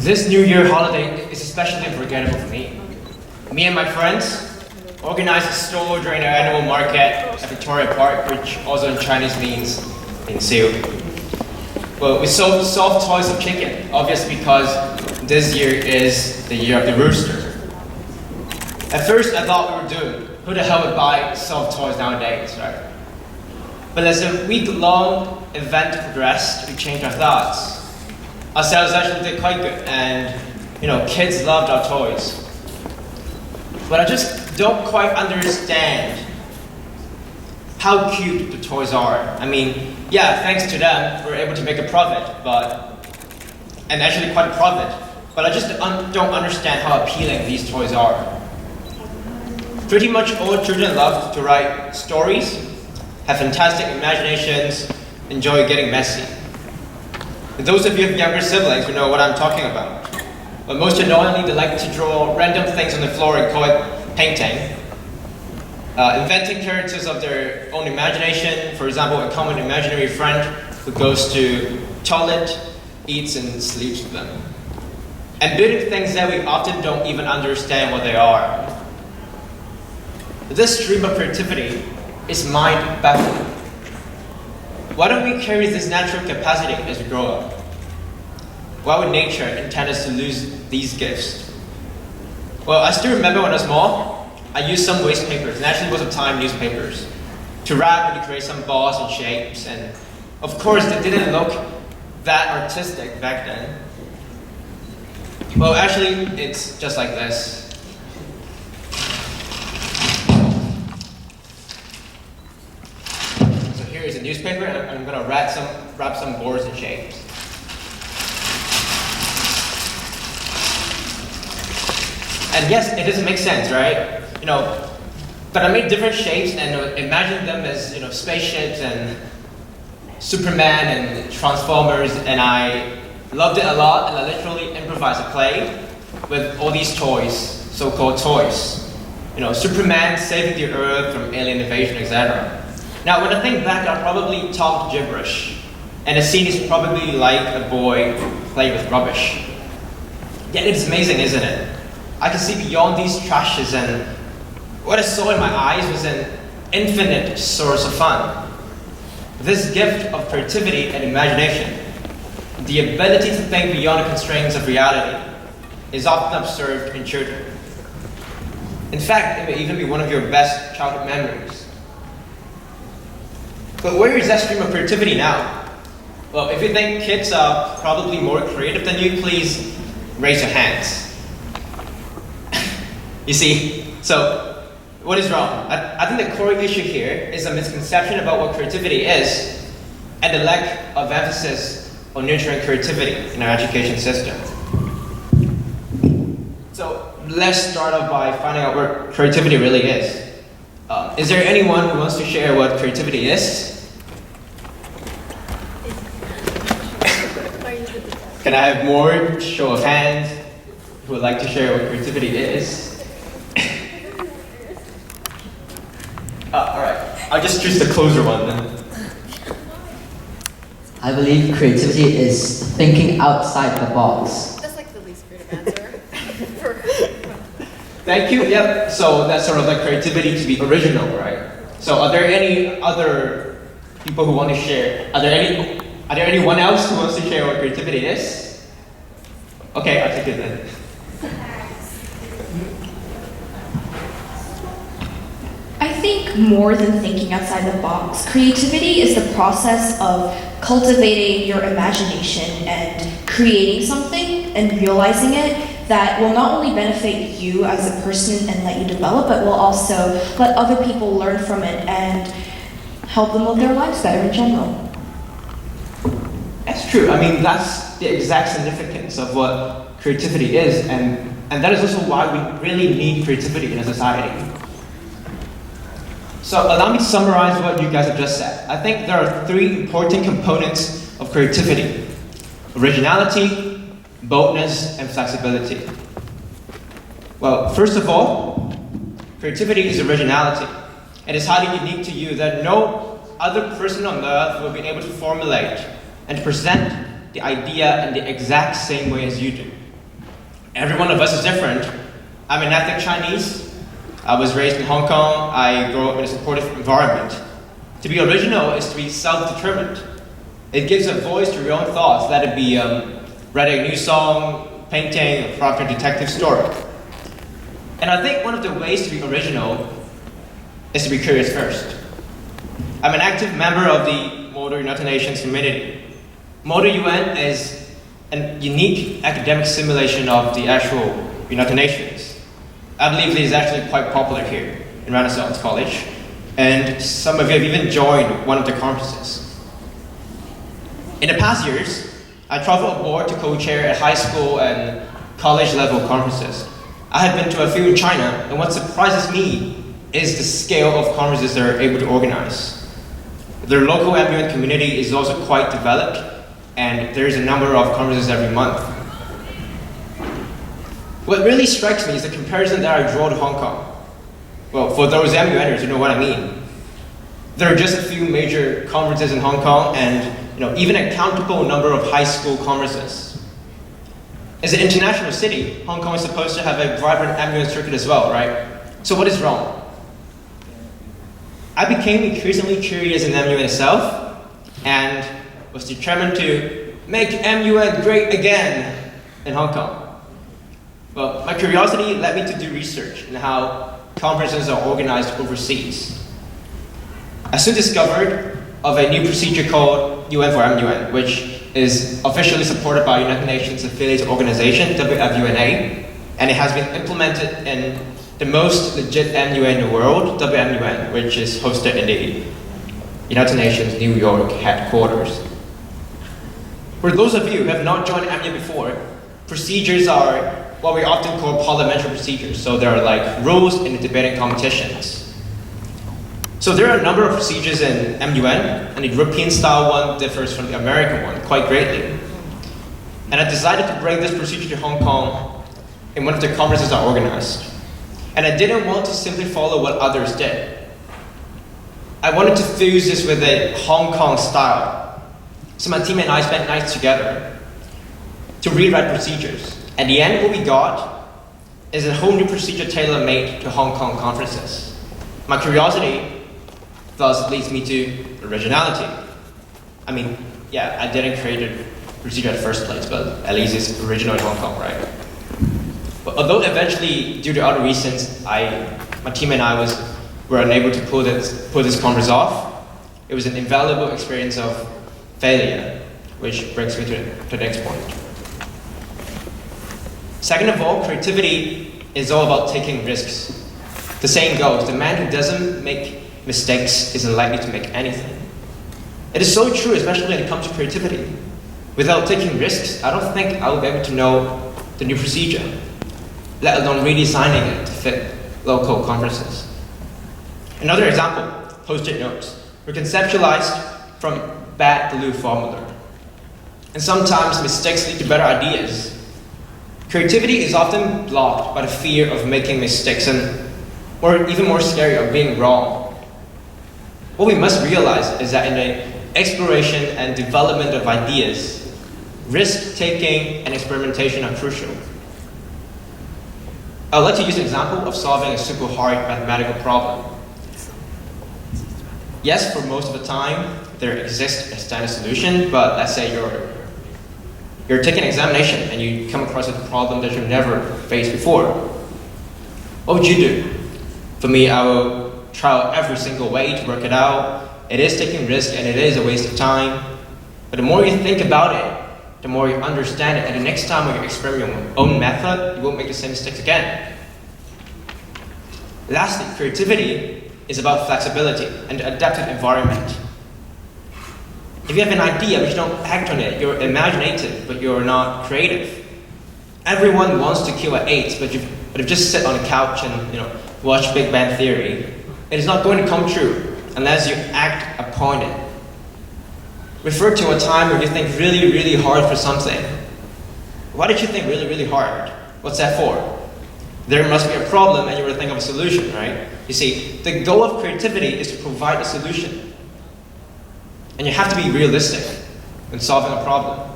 This New Year holiday is especially unforgettable for me. Me and my friends organized a store during our annual market at Victoria Park, which also in Chinese means in Siu. Well, we sold soft toys of chicken, obviously because this year is the year of the rooster. At first, I thought we were doomed. Who the hell would buy soft toys nowadays, right? But as the week-long event progressed, we changed our thoughts. Our sales actually did quite good, and kids loved our toys. But I just don't quite understand how cute the toys are. I mean, yeah, thanks to them, we're able to make a profit, and actually quite a profit. But I just don't understand how appealing these toys are. Pretty much all children love to write stories, have fantastic imaginations, enjoy getting messy. And those of you with younger siblings will know what I'm talking about. But most annoyingly, they like to draw random things on the floor and call it painting. Inventing characters of their own imagination, for example, a common imaginary friend who goes to toilet, eats and sleeps with them. And building things that we often don't even understand what they are. This stream of creativity is mind-baffling. Why don't we carry this natural capacity as we grow up? Why would nature intend us to lose these gifts? Well, I still remember when I was small, I used some waste papers, and actually most of the time newspapers, to wrap and to create some balls and shapes, and of course they didn't look that artistic back then. Well, actually, it's just like this. So here is a newspaper, and I'm gonna wrap some boards and shapes. And yes, it doesn't make sense, right? But I made different shapes and imagined them as spaceships and Superman and Transformers, and I loved it a lot, and I literally improvised a play with all these toys, so-called toys. Superman saving the Earth from alien invasion, etc. Now, when I think back, I probably talked gibberish, and the scene is probably like a boy playing with rubbish. Yet it's amazing, isn't it? I can see beyond these trashes, and what I saw in my eyes was an infinite source of fun. This gift of creativity and imagination, the ability to think beyond the constraints of reality, is often observed in children. In fact, it may even be one of your best childhood memories. But where is that stream of creativity now? Well, if you think kids are probably more creative than you, please raise your hands. You see, so what is wrong? I think the core issue here is a misconception about what creativity is and the lack of emphasis on nurturing creativity in our education system. So let's start off by finding out what creativity really is. Is there anyone who wants to share what creativity is? Can I have more show of hands who would like to share what creativity is? Alright, I'll just choose the closer one then. I believe creativity is thinking outside the box. That's like the least creative answer. Thank you, yep. So that's sort of like creativity to be original, right? So are there any other people who want to share? Are there anyone else who wants to share what creativity is? Okay, I'll take it then. I think more than thinking outside the box, creativity is the process of cultivating your imagination and creating something and realizing it that will not only benefit you as a person and let you develop, but will also let other people learn from it and help them live their lives better in general. That's true. I mean, that's the exact significance of what creativity is, and that is also why we really need creativity in a society. So allow me to summarize what you guys have just said. I think there are three important components of creativity: originality, boldness, and flexibility. Well, first of all, creativity is originality. It is highly unique to you that no other person on earth will be able to formulate and present the idea in the exact same way as you do. Every one of us is different. I'm an ethnic Chinese. I was raised in Hong Kong. I grew up in a supportive environment. To be original is to be self-determined. It gives a voice to your own thoughts, let it be writing a new song, painting, or crafting a detective story. And I think one of the ways to be original is to be curious first. I'm an active member of the Model United Nations community. Model UN is a unique academic simulation of the actual United Nations. I believe it is actually quite popular here in Renaissance College, and some of you have even joined one of the conferences. In the past years, I traveled abroad to co-chair at high school and college level conferences. I have been to a few in China, and what surprises me is the scale of conferences they're able to organize. Their local MUN community is also quite developed, and there's a number of conferences every month. What really strikes me is the comparison that I draw to Hong Kong. Well, for those MUNers, you know what I mean. There are just a few major conferences in Hong Kong, and even a countable number of high school conferences. As an international city, Hong Kong is supposed to have a vibrant MUN circuit as well, right? So what is wrong? I became increasingly curious in MUN itself, and was determined to make MUN great again in Hong Kong. Well, my curiosity led me to do research in how conferences are organized overseas. I soon discovered of a new procedure called UN for MUN, which is officially supported by United Nations affiliate organization, WFUNA, and it has been implemented in the most legit MUN in the world, WMUN, which is hosted in the United Nations New York headquarters. For those of you who have not joined MUN before, procedures are what we often call parliamentary procedures. So there are like rules in the debating competitions. So there are a number of procedures in MUN, and the European style one differs from the American one quite greatly. And I decided to bring this procedure to Hong Kong in one of the conferences I organized. And I didn't want to simply follow what others did. I wanted to fuse this with a Hong Kong style. So my team and I spent nights together to rewrite procedures. At the end, what we got is a whole new procedure tailor-made to Hong Kong conferences. My curiosity thus leads me to originality. I mean, yeah, I didn't create a procedure in the first place, but at least it's original in Hong Kong, right? But although eventually, due to other reasons, my team and I were unable to pull this conference off, it was an invaluable experience of failure, which brings me to the next point. Second of all, creativity is all about taking risks. The saying goes, the man who doesn't make mistakes isn't likely to make anything. It is so true, especially when it comes to creativity. Without taking risks, I don't think I will be able to know the new procedure, let alone redesigning it to fit local conferences. Another example, post-it notes were conceptualized from bad glue formula. And sometimes mistakes lead to better ideas. Creativity is often blocked by the fear of making mistakes or even more scary, of being wrong. What we must realize is that in the exploration and development of ideas, risk-taking and experimentation are crucial. I would like to use an example of solving a super hard mathematical problem. Yes, for most of the time, there exists a standard solution, but let's say you're taking an examination and you come across a problem that you've never faced before. What would you do? For me, I will try out every single way to work it out. It is taking risk and it is a waste of time. But the more you think about it, the more you understand it, and the next time when you experiment your own method, you won't make the same mistakes again. Lastly, creativity is about flexibility and the adapted environment. If you have an idea but you don't act on it, you're imaginative but you're not creative. Everyone wants to kill at 8, but if you just sit on a couch and watch Big Bang Theory, it is not going to come true unless you act upon it. Refer to a time where you think really, really hard for something. Why did you think really, really hard? What's that for? There must be a problem and you will think of a solution, right? You see, the goal of creativity is to provide a solution. And you have to be realistic in solving a problem.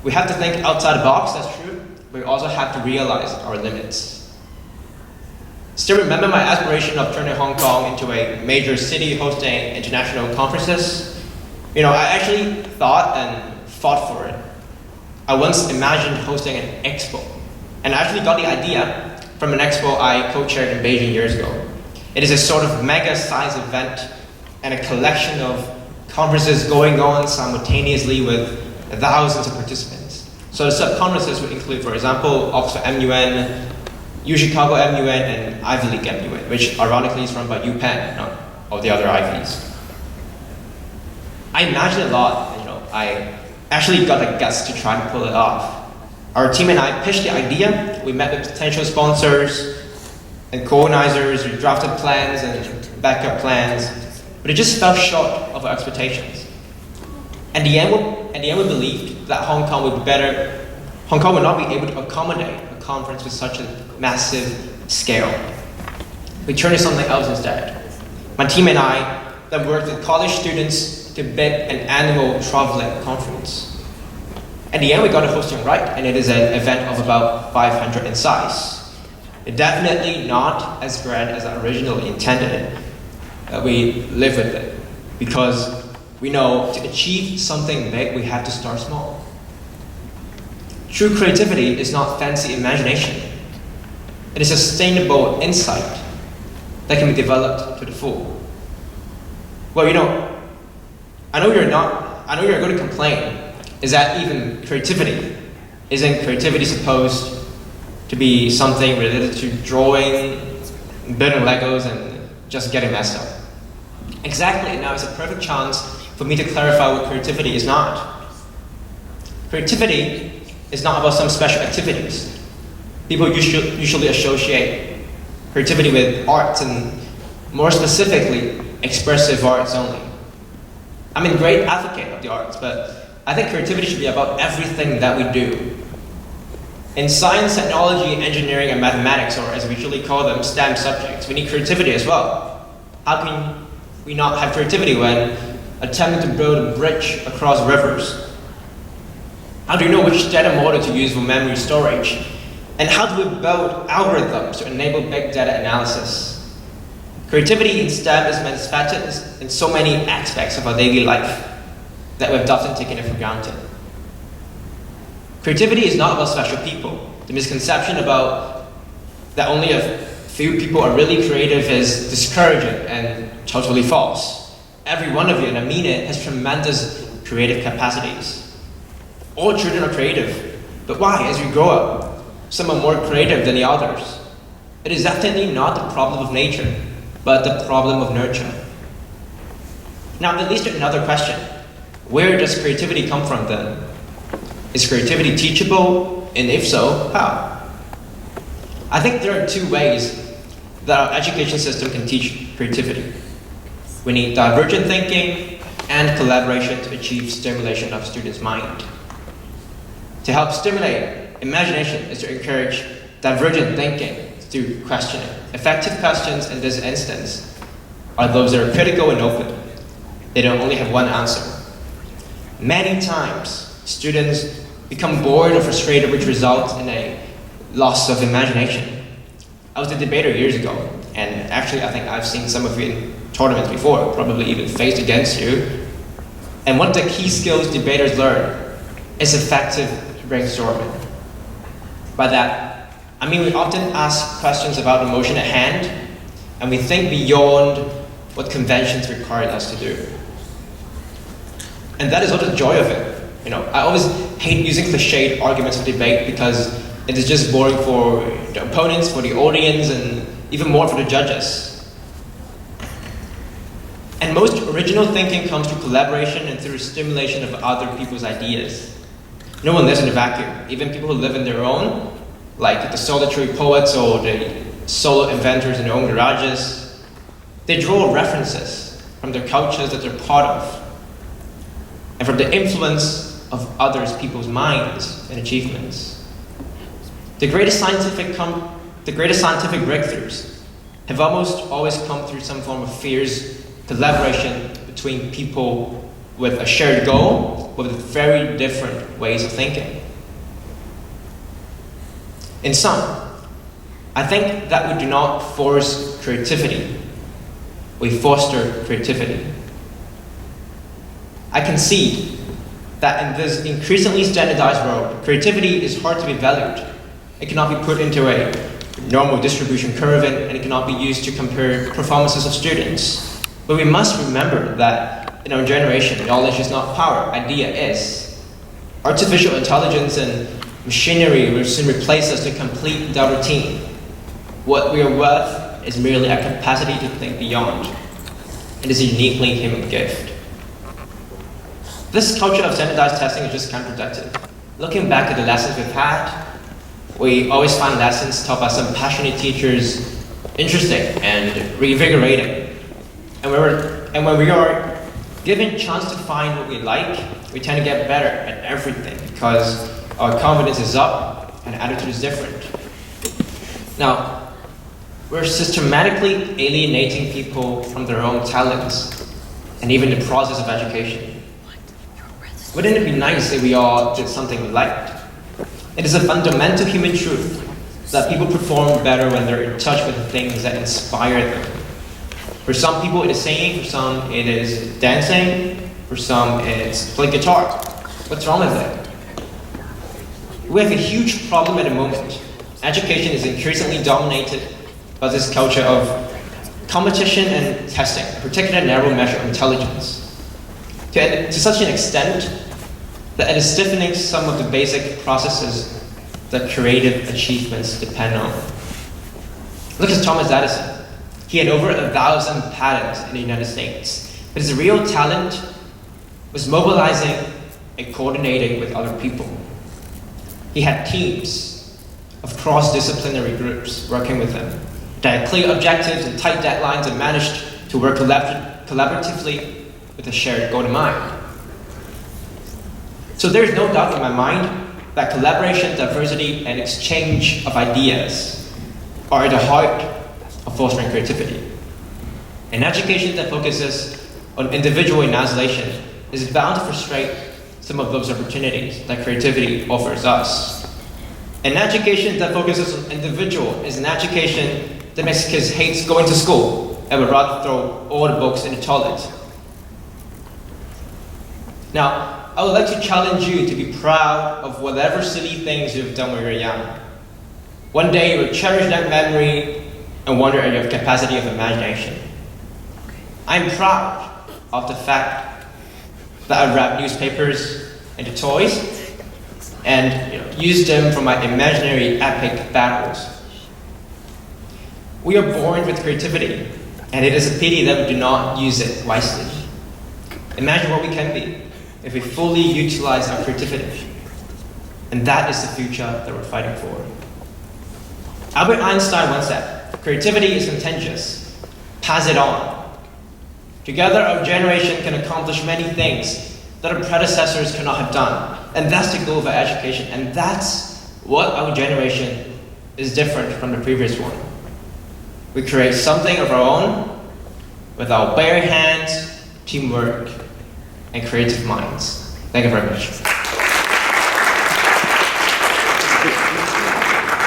We have to think outside the box, that's true, we also have to realize our limits. Still remember my aspiration of turning Hong Kong into a major city hosting international conferences? I actually thought and fought for it. I once imagined hosting an expo, and I actually got the idea from an expo I co-chaired in Beijing years ago. It is a sort of mega-sized event and a collection of conferences going on simultaneously with thousands of participants. So the sub-conferences would include, for example, Oxford MUN, U-Chicago MUN, and Ivy League MUN, which ironically is run by UPenn, not all the other Ivies. I imagined a lot, I actually got the guts to try to pull it off. Our team and I pitched the idea, we met with potential sponsors and co-organizers, we drafted plans and backup plans, but it just fell short of our expectations. At the end, we believed that Hong Kong would not be able to accommodate a conference with such a massive scale. We turned to something else instead. My team and I then worked with college students to bid an annual traveling conference. At the end, we got the hosting right, and it is an event of about 500 in size. It's definitely not as grand as I originally intended. We live with it, because we know to achieve something big, we have to start small. True creativity is not fancy imagination. It is sustainable insight that can be developed to the full. Well, I know you're going to complain. Is that even creativity? Isn't creativity supposed to be something related to drawing, building Legos, and just getting messed up? Exactly, now it's a perfect chance for me to clarify what creativity is not. Creativity is not about some special activities. People usually associate creativity with arts, and more specifically, expressive arts only. I'm a great advocate of the arts, but I think creativity should be about everything that we do. In science, technology, engineering, and mathematics, or as we usually call them, STEM subjects, we need creativity as well. How can we not have creativity when attempting to build a bridge across rivers? How do you know which data model to use for memory storage? And how do we build algorithms to enable big data analysis? Creativity in STEM is manifested in so many aspects of our daily life that we've often taken it for granted. Creativity is not about special people. The misconception about that only a few people are really creative is discouraging and totally false. Every one of you, and I mean it, has tremendous creative capacities. All children are creative, but why? As we grow up, some are more creative than the others. It is definitely not the problem of nature, but the problem of nurture. Now, that leads to another question. Where does creativity come from then? Is creativity teachable? And if so, how? I think there are two ways that our education system can teach creativity. We need divergent thinking and collaboration to achieve stimulation of students' mind. To help stimulate imagination is to encourage divergent thinking through questioning. Effective questions in this instance are those that are critical and open. They don't only have one answer. Many times, students become bored or frustrated, which results in a loss of imagination. I was a debater years ago, and actually I think I've seen some of you in tournaments before, probably even faced against you. And one of the key skills debaters learn is effective brainstorming. By that, I mean we often ask questions about the motion at hand, and we think beyond what conventions require us to do. And that is also the joy of it. I always hate using cliched arguments of debate because it is just boring for the opponents, for the audience, and even more for the judges. And most original thinking comes through collaboration and through stimulation of other people's ideas. No one lives in a vacuum. Even people who live in their own, like the solitary poets or the solo inventors in their own garages, they draw references from the cultures that they're part of, and from the influence of others people's minds and achievements. The greatest scientific breakthroughs have almost always come through some form of fierce collaboration between people with a shared goal, with very different ways of thinking. In sum, I think that we do not force creativity, we foster creativity. I concede that in this increasingly standardized world, creativity is hard to be valued. It cannot be put into a normal distribution curve, and it cannot be used to compare performances of students. But we must remember that in our generation, knowledge is not power, idea is. Artificial intelligence and machinery will soon replace us to complete the routine. What we are worth is merely a capacity to think beyond. It is a uniquely human gift. This culture of standardized testing is just counterproductive. Looking back at the lessons we've had, we always find lessons taught by some passionate teachers interesting and reinvigorating. And when we are given chance to find what we like, we tend to get better at everything because our confidence is up and attitude is different. Now, we're systematically alienating people from their own talents and even the process of education. Wouldn't it be nice if we all did something we liked? It is a fundamental human truth that people perform better when they're in touch with the things that inspire them. For some people it is singing, for some it is dancing, for some it's playing guitar. What's wrong with it? We have a huge problem at the moment. Education is increasingly dominated by this culture of competition and testing, a particular narrow measure of intelligence. To such an extent that it is stiffening some of the basic processes that creative achievements depend on. Look at Thomas Edison. He had over 1,000 patents in the United States, but his real talent was mobilizing and coordinating with other people. He had teams of cross-disciplinary groups working with him that had clear objectives and tight deadlines and managed to work collaboratively with a shared goal in mind. So there's no doubt in my mind that collaboration, diversity, and exchange of ideas are at the heart of fostering creativity. An education that focuses on individual enunciation is bound to frustrate some of those opportunities that creativity offers us. An education that focuses on individual is an education that makes kids hate going to school and would rather throw all the books in the toilet. Now, I would like to challenge you to be proud of whatever silly things you've done when you were young. One day you will cherish that memory and wonder at your capacity of imagination. I'm proud of the fact that I wrapped newspapers into toys and used them for my imaginary epic battles. We are born with creativity, and it is a pity that we do not use it wisely. Imagine what we can be if we fully utilize our creativity. And that is the future that we're fighting for. Albert Einstein once said, "Creativity is contagious. Pass it on." Together, our generation can accomplish many things that our predecessors cannot have done. And that's the goal of our education. And that's what our generation is different from the previous one. We create something of our own with our bare hands, teamwork, and creative minds. Thank you very much.